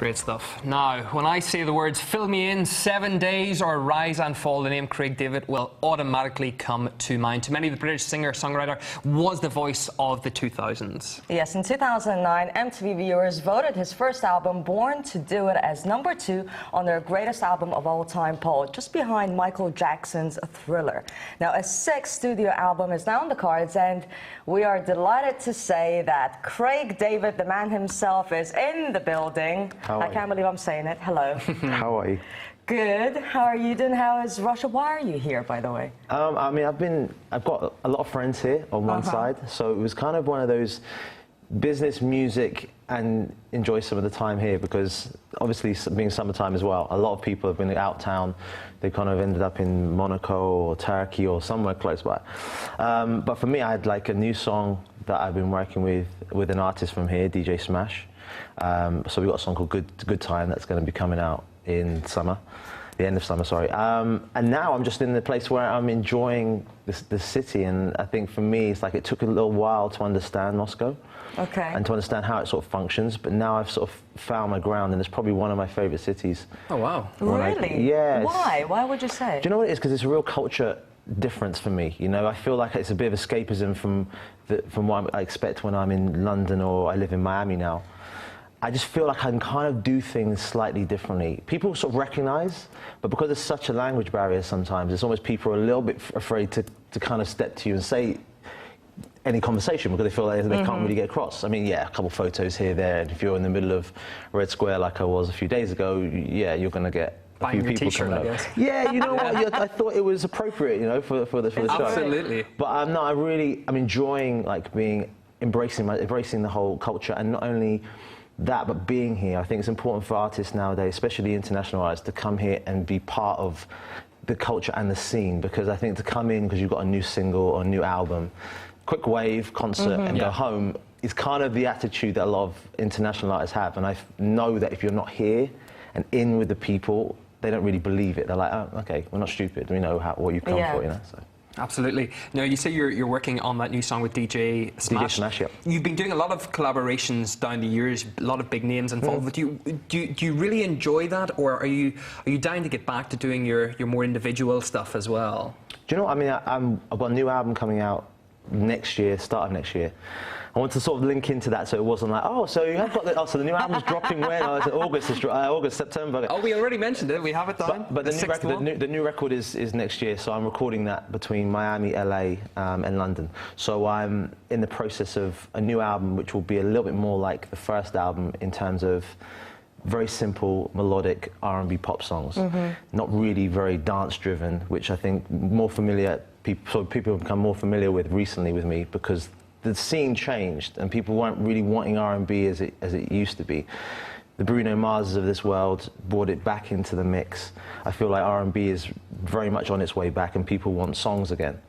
Great stuff. Now, when I say the words "fill me in," 7 days, or "rise and fall," the name Craig David will automatically come to mind. To many, the British singer-songwriter was the voice of the 2000s. Yes, in 2009, MTV viewers voted his first album, Born to Do It, as #2 on their greatest album of all time poll, just behind Michael Jackson's Thriller. Now, a sixth studio album is now on the cards, and we are delighted to say that Craig David, the man himself, is in the building. I can't believe I'm saying it. Hello. How are you? Good. How are you doing? How is Russia? Why are you here, by the way? I mean, I've got a lot of friends here on one side, so it was kind of one of those business, music, and enjoy some of the time here, because obviously being summertime as well, a lot of people have been out town. They kind of ended up in Monaco or Turkey or somewhere close by. But for me, I had like a new song that I've been working with an artist from here, DJ Smash. So we got a song called Good Time that's going to be coming out in summer, the end of summer, sorry. And now I'm just in the place where I'm enjoying the city, and I think for me it's like it took a little while to understand Moscow. Okay. And to understand how it sort of functions, but now I've sort of found my ground, and it's probably one of my favourite cities. Oh wow! Really? Yes. Why? Why would you say? Do you know what it is? Because it's a real culture difference for me. You know, I feel like it's a bit of escapism from what I expect when I'm in London or I live in Miami now. I just feel like I can kind of do things slightly differently. People sort of recognise, but because there's such a language barrier sometimes, it's almost people are a little bit afraid to kind of step to you and say any conversation, because they feel like they can't really get across. I mean, yeah, a couple of photos here, there, and if you're in the middle of Red Square like I was a few days ago, yeah, you're going to get a few people coming up. Yeah, you know what? I thought it was appropriate, you know, for the show. Absolutely. But I'm enjoying like embracing the whole culture, and not only that, but being here. I think it's important for artists nowadays, especially international artists, to come here and be part of the culture and the scene, because I think to come in because you've got a new single or a new album, quick wave concert and go home is kind of the attitude that a lot of international artists have. And I know that if you're not here and in with the people, they don't really believe it. They're like, oh, okay, we're not stupid. We know what you've come for, you know. So. Absolutely. Now, you say you're working on that new song with DJ Smash. DJ Smash, yeah. You've been doing a lot of collaborations down the years, a lot of big names involved. But do you really enjoy that, or are you down to get back to doing your more individual stuff as well? Do you know what I mean? I've got a new album coming out next year, start of next year. I want to sort of link into that, so it wasn't like, oh, so you have got so the new album's dropping when? Oh, it's August, September. Oh, we already mentioned it. We have it down. But the new record is next year, so I'm recording that between Miami, LA, and London. So I'm in the process of a new album, which will be a little bit more like the first album in terms of very simple, melodic R&B pop songs, not really very dance-driven, which I think people have become more familiar with recently with me, because the scene changed and people weren't really wanting R&B as it used to be. The Bruno Marses of this world brought it back into the mix. I feel like R&B is very much on its way back, and people want songs again.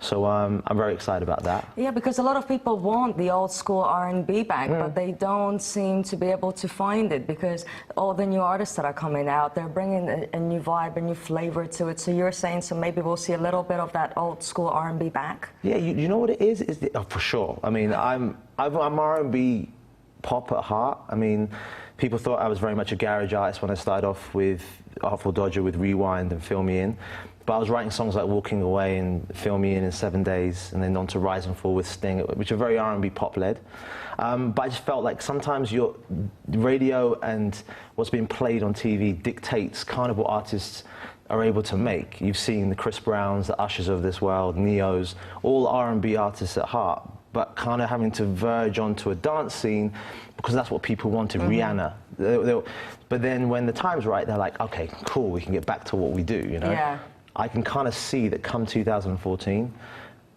So I'm very excited about that. Yeah, because a lot of people want the old school R&B back, but they don't seem to be able to find it, because all the new artists that are coming out, they're bringing a new vibe, a new flavor to it. So you're saying, so maybe we'll see a little bit of that old school R&B back? Yeah, you know what it is? Oh, for sure. I mean, I'm R&B pop at heart. I mean, people thought I was very much a garage artist when I started off with Artful Dodger, with Rewind and Fill Me In. But I was writing songs like Walking Away and Fill Me In 7 days, and then on to Rise and Fall with Sting, which are very R&B pop led. But I just felt like sometimes your radio and what's being played on TV dictates kind of what artists are able to make. You've seen the Chris Browns, the Ushers of this world, Neos, all R&B artists at heart, but kind of having to verge onto a dance scene because that's what people wanted. Rihanna. But then when the time's right, they're like, okay, cool, we can get back to what we do, you know? Yeah. I can kind of see that come 2014,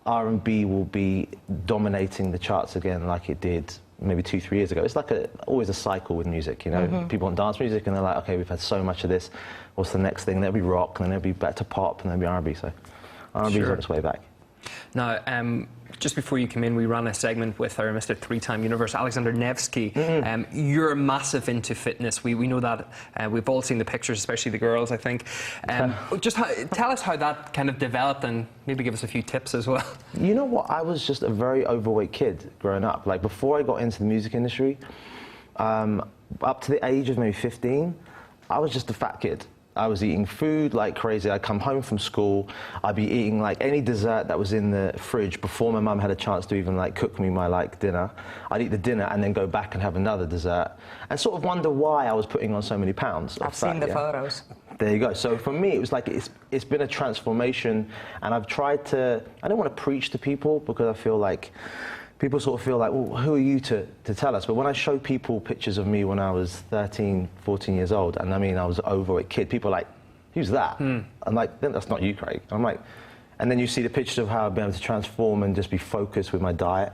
R&B will be dominating the charts again like it did maybe 2-3 years ago. It's like always a cycle with music, you know? People want dance music and they're like, okay, we've had so much of this, what's the next thing? There'll be rock, and then there'll be back to pop, and then there'll be R&B, so R&B's on its way back. Now, just before you came in, we ran a segment with our Mr. Three-Time Universe, Alexander Nevsky. You're massive into fitness. We know that. We've all seen the pictures, especially the girls, I think. Just tell us how that kind of developed, and maybe give us a few tips as well. You know what? I was just a very overweight kid growing up. Like, before I got into the music industry, up to the age of maybe 15, I was just a fat kid. I was eating food like crazy. I'd come home from school, I'd be eating like any dessert that was in the fridge before my mum had a chance to even like cook me my like dinner. I'd eat the dinner and then go back and have another dessert and sort of wonder why I was putting on so many pounds of I've fat, seen the photos. There you go. So for me, it was like it's been a transformation, and I've tried to. I don't want to preach to people because I feel like people sort of feel like, well, who are you to tell us? But when I show people pictures of me when I was 13, 14 years old, and I mean I was an overweight kid, people are like, who's that? I'm like, that's not you, Craig. I'm like, and then you see the pictures of how I've been able to transform and just be focused with my diet.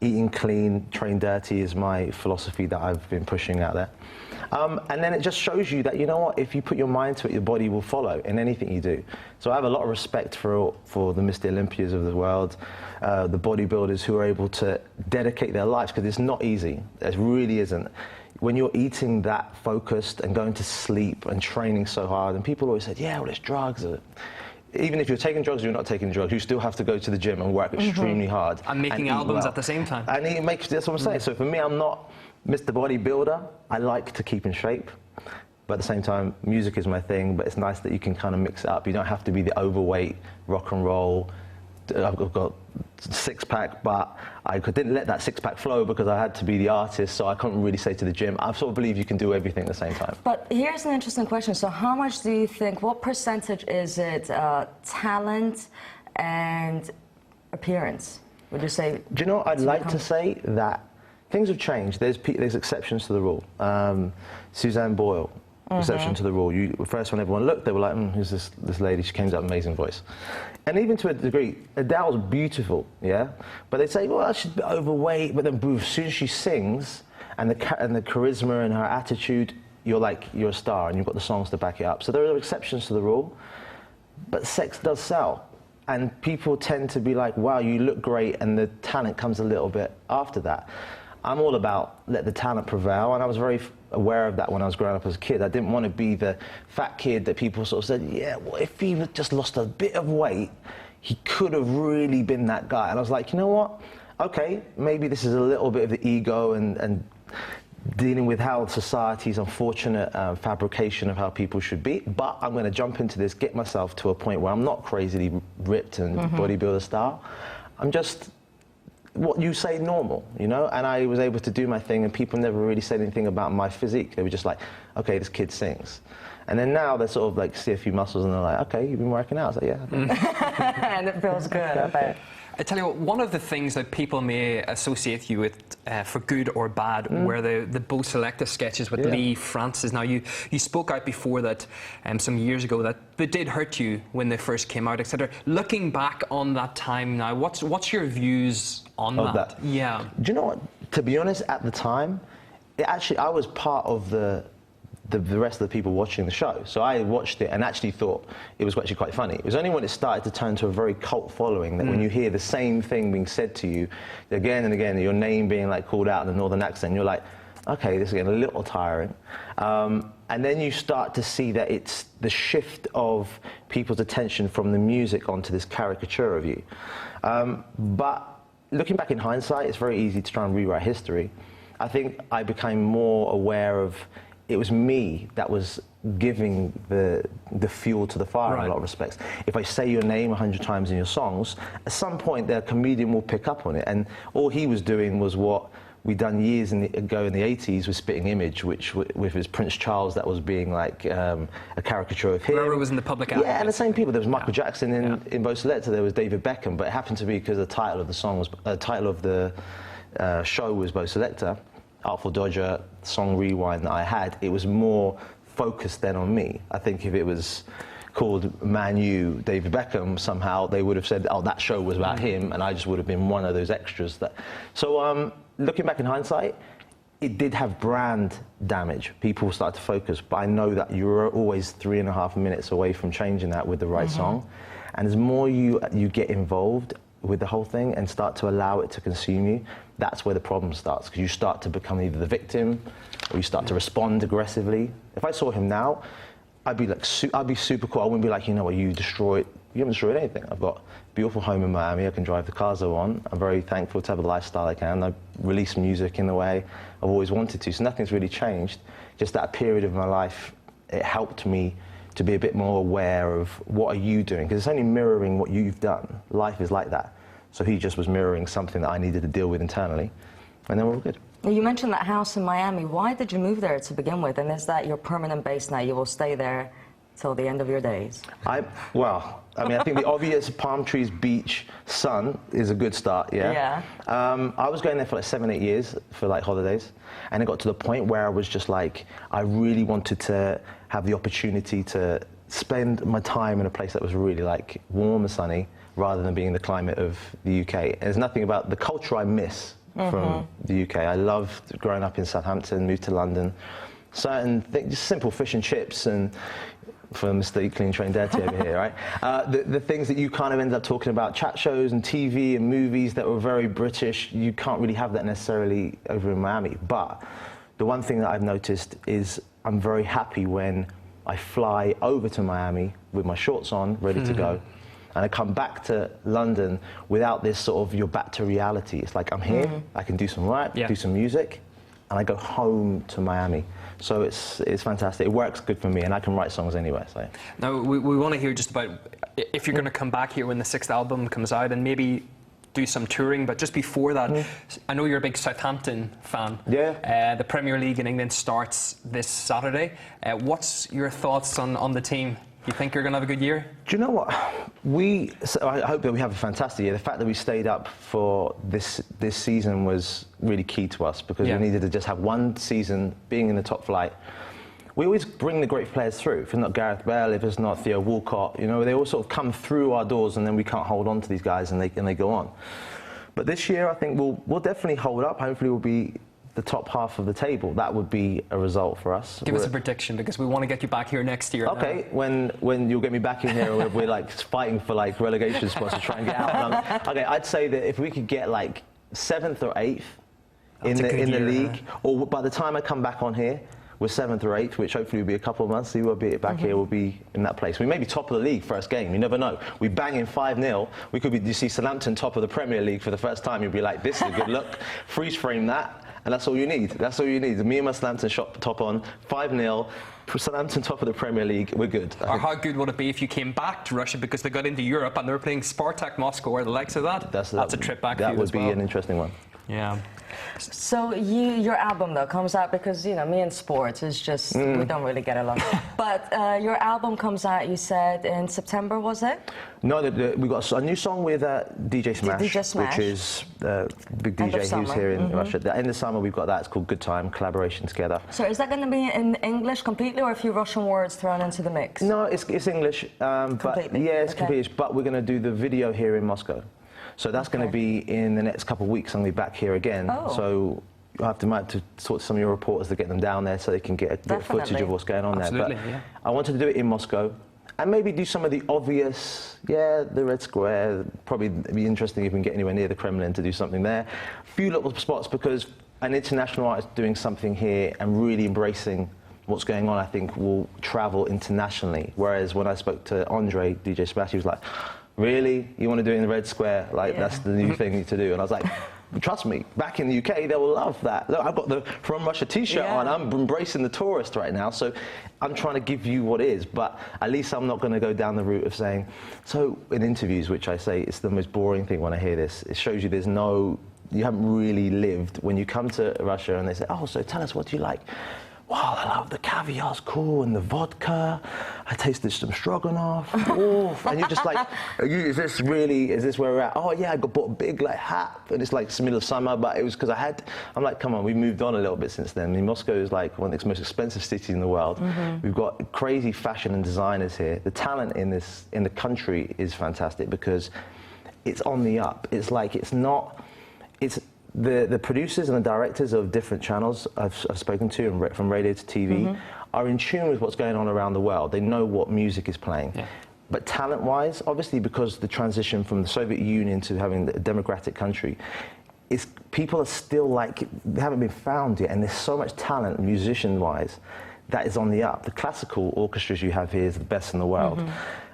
Eating clean, train dirty is my philosophy that I've been pushing out there. And then it just shows you that, you know what, if you put your mind to it, your body will follow in anything you do. So I have a lot of respect for the Mr. Olympias of the world, the bodybuilders who are able to dedicate their lives, because it's not easy. It really isn't. When you're eating that focused and going to sleep and training so hard, and people always said, yeah, well, it's drugs. Even if you're taking drugs or you're not taking drugs, you still have to go to the gym and work extremely hard. And making albums at the same time. And that's what I'm saying. So for me, I'm not Mr. Bodybuilder. I like to keep in shape. But at the same time, music is my thing, but it's nice that you can kind of mix it up. You don't have to be the overweight rock and roll. I've got six-pack, but I didn't let that six-pack flow because I had to be the artist, so I couldn't really say to the gym. I sort of believe you can do everything at the same time. But here's an interesting question. So how much do you think, what percentage is it talent and appearance? Would you say? Do you know what I'd like to say? That things have changed. There's exceptions to the rule. Suzanne Boyle, exception to the rule. First, when everyone looked, they were like, who's this lady? She came with that amazing voice. And even to a degree, Adele's beautiful, yeah? But they say, well, she's a bit overweight, but then as soon as she sings, and the charisma and her attitude, you're a star, and you've got the songs to back it up. So there are exceptions to the rule, but sex does sell. And people tend to be like, wow, you look great, and the talent comes a little bit after that. I'm all about let the talent prevail, and I was very aware of that when I was growing up as a kid. I didn't want to be the fat kid that people sort of said, yeah, well, if he just lost a bit of weight, he could have really been that guy. And I was like, you know what? Okay, maybe this is a little bit of the ego and dealing with how society's unfortunate fabrication of how people should be, but I'm going to jump into this, get myself to a point where I'm not crazily ripped and bodybuilder style. I'm just what you say normal, you know? And I was able to do my thing, and people never really said anything about my physique. They were just like, okay, this kid sings. And then now they sort of like see a few muscles and they're like, okay, you've been working out. I was like, yeah. And it feels good, I bet. I tell you what, one of the things that people may associate you with, for good or bad, were the Beau Selective sketches with Lee Francis. Now, you spoke out before that some years ago that they did hurt you when they first came out, etc. Looking back on that time now, what's your views on that? Yeah. Do you know what? To be honest, at the time, I was part of the rest of the people watching the show. So I watched it and actually thought it was actually quite funny. It was only when it started to turn to a very cult following that when you hear the same thing being said to you again and again, your name being like called out in a northern accent, you're like, okay, this is getting a little tiring. And then you start to see that it's the shift of people's attention from the music onto this caricature of you. But looking back in hindsight, it's very easy to try and rewrite history. I think I became more aware of it was me that was giving the fuel to the fire in a lot of respects. If I say your name 100 times in your songs, at some point the comedian will pick up on it. And all he was doing was what we'd done years ago in the 80s with Spitting Image, which with his Prince Charles, that was being like a caricature of him. Whoever was in the public eye. Yeah, and the same people. There was Michael Jackson in Beau Selective, there was David Beckham, but it happened to be because the title of the song was, title of the show was Beau Selector. Artful Dodger, song Rewind that I had, it was more focused then on me. I think if it was called Man U, David Beckham, somehow they would have said, oh, that show was about him, and I just would have been one of those extras. So looking back in hindsight, it did have brand damage. People started to focus, but I know that you're always 3.5 minutes away from changing that with the right song. And as more you get involved with the whole thing and start to allow it to consume you, that's where the problem starts, because you start to become either the victim or you start to respond aggressively. If I saw him now, I'd be like, I'd be super cool. I wouldn't be like, you know what, you haven't destroyed anything. I've got a beautiful home in Miami. I can drive the cars I want. I'm very thankful to have the lifestyle I can. I release music in the way I've always wanted to. So nothing's really changed. Just that period of my life, it helped me to be a bit more aware of what are you doing? Because it's only mirroring what you've done. Life is like that. So he just was mirroring something that I needed to deal with internally. And then we're all good. You mentioned that house in Miami. Why did you move there to begin with? And is that your permanent base now? You will stay there till the end of your days? Well, I mean, I think the obvious palm trees, beach, sun is a good start, yeah? I was going there for like 7-8 years for like holidays. And it got to the point where I was just like, I really wanted to have the opportunity to spend my time in a place that was really like warm and sunny rather than being in the climate of the UK. And there's nothing about the culture I miss from the UK. I loved growing up in Southampton, moved to London. Certain things, just simple fish and chips, and for Mr. Clean Train Dirty over here, right? The things that you kind of end up talking about, chat shows and TV and movies that were very British, you can't really have that necessarily over in Miami. But the one thing that I've noticed is I'm very happy when I fly over to Miami with my shorts on, ready to go, and I come back to London without this sort of, you're back to reality. It's like, I'm here, I can do some work, do some music, and I go home to Miami. So it's fantastic. It works good for me, and I can write songs anyway. So now we want to hear just about if you're going to come back here when the 6th album comes out, and maybe do some touring. But just before that, I know you're a big Southampton fan. Yeah. The Premier League in England starts this Saturday. What's your thoughts on the team? You think you're going to have a good year? Do you know what? I hope that we have a fantastic year. The fact that we stayed up for this season was really key to us, because we needed to just have one season being in the top flight. We always bring the great players through. If it's not Gareth Bale, if it's not Theo Walcott, you know, they all sort of come through our doors, and then we can't hold on to these guys, and they go on. But this year, I think we'll definitely hold up. Hopefully, we'll be the top half of the table. That would be a result for us. Give us a prediction, because we want to get you back here next year. Okay, when you'll get me back in here, we're like fighting for like relegation spots to try and get out. Okay, I'd say that if we could get like 7th or 8th in the league, or by the time I come back on here, we're 7th or 8th, which hopefully will be a couple of months. See, we'll be back here. We'll be in that place. We may be top of the league first game. You never know. We bang in 5-0. We could be. You see Southampton top of the Premier League for the first time. You'll be like, this is a good look. Freeze frame that. And that's all you need. That's all you need. Me and my Southampton shot top on, 5-0. Southampton top of the Premier League, we're good. Or how good would it be if you came back to Russia, because they got into Europe and they were playing Spartak Moscow or the likes of that? That's a trip back for you as well. That would be an interesting one. Yeah. So your album though comes out, because you know me and sports is just we don't really get along. But your album comes out, you said in September, was it? No, we got a new song with DJ Smash, which is big DJ who's here in Russia. At the end of summer, we've got that. It's called Good Time, collaboration together. So is that going to be in English completely, or a few Russian words thrown into the mix? No, it's English. Completely. But yeah, it's completely. But we're going to do the video here in Moscow. So that's going to be in the next couple of weeks. I'm going to be back here again. So you might have to sort some of your reporters to get them down there so they can get a bit of footage of what's going on there. But I wanted to do it in Moscow, and maybe do some of the obvious, the Red Square. Probably be interesting if we can get anywhere near the Kremlin to do something there. A few little spots, because an international artist doing something here and really embracing what's going on, I think will travel internationally. Whereas when I spoke to Andre, DJ Smash, he was like, really? You want to do it in the Red Square? Like, that's the new thing to do. And I was like, trust me, back in the UK, they will love that. Look, I've got the From Russia t-shirt on. I'm embracing the tourist right now. So I'm trying to give you what is. But at least I'm not going to go down the route of saying, so in interviews, which I say it's the most boring thing when I hear this, it shows you you haven't really lived. When you come to Russia and they say, oh, so tell us, what do you like? Wow, I love the caviar's cool, and the vodka. I tasted some stroganoff. And you're just like, is this where we're at? Oh yeah, I bought a big hat, and it's like it's the middle of summer, but it was because I'm like, come on, we moved on a little bit since then. I mean, Moscow is like one of the most expensive cities in the world. We've got crazy fashion and designers here. The talent in the country is fantastic, because it's on the up. It's like, the producers and the directors of different channels I've spoken to, from radio to TV, are in tune with what's going on around the world. They know what music is playing. But talent-wise, obviously, because the transition from the Soviet Union to having a democratic country, people are still like, they haven't been found yet, and there's so much talent musician-wise that is on the up. The classical orchestras you have here is the best in the world.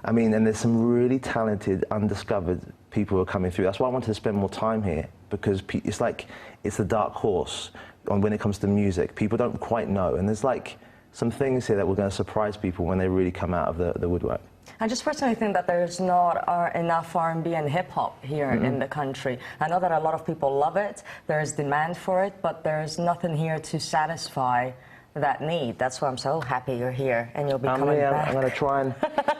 I mean, and there's some really talented, undiscovered people who are coming through. That's why I wanted to spend more time here, because it's like, it's a dark horse when it comes to music. People don't quite know, and there's like some things here that were going to surprise people when they really come out of the woodwork. I just personally think that there's not enough R&B and hip-hop here in the country. I know that a lot of people love it, there's demand for it, but there's nothing here to satisfy that need. That's why I'm so happy you're here, and you'll be coming back. I'm going to try and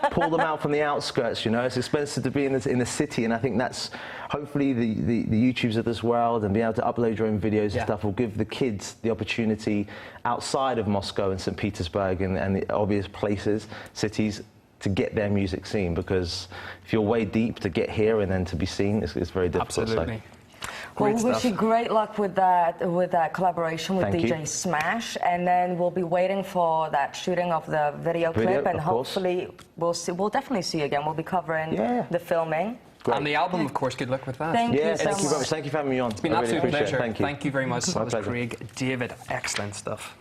pull them out from the outskirts, you know. It's expensive to be in the city, and I think that's hopefully the YouTubes of this world, and being able to upload your own videos and stuff will give the kids the opportunity outside of Moscow and St. Petersburg and the obvious places, cities, to get their music seen, because if you're way deep, to get here and then to be seen, it's very difficult. Absolutely. So. Well, we wish you great luck with that collaboration with Thank DJ you. Smash, and then we'll be waiting for that shooting of the video clip, and hopefully we'll definitely see you again. We'll be covering the filming. Great. And the album, of course, good luck with that. Thank you so thank you very much. much. Thank you for having me on. It's been an I really absolute appreciate pleasure. it. Thank you. Thank you very much. That was pleasure. Craig David. Excellent stuff.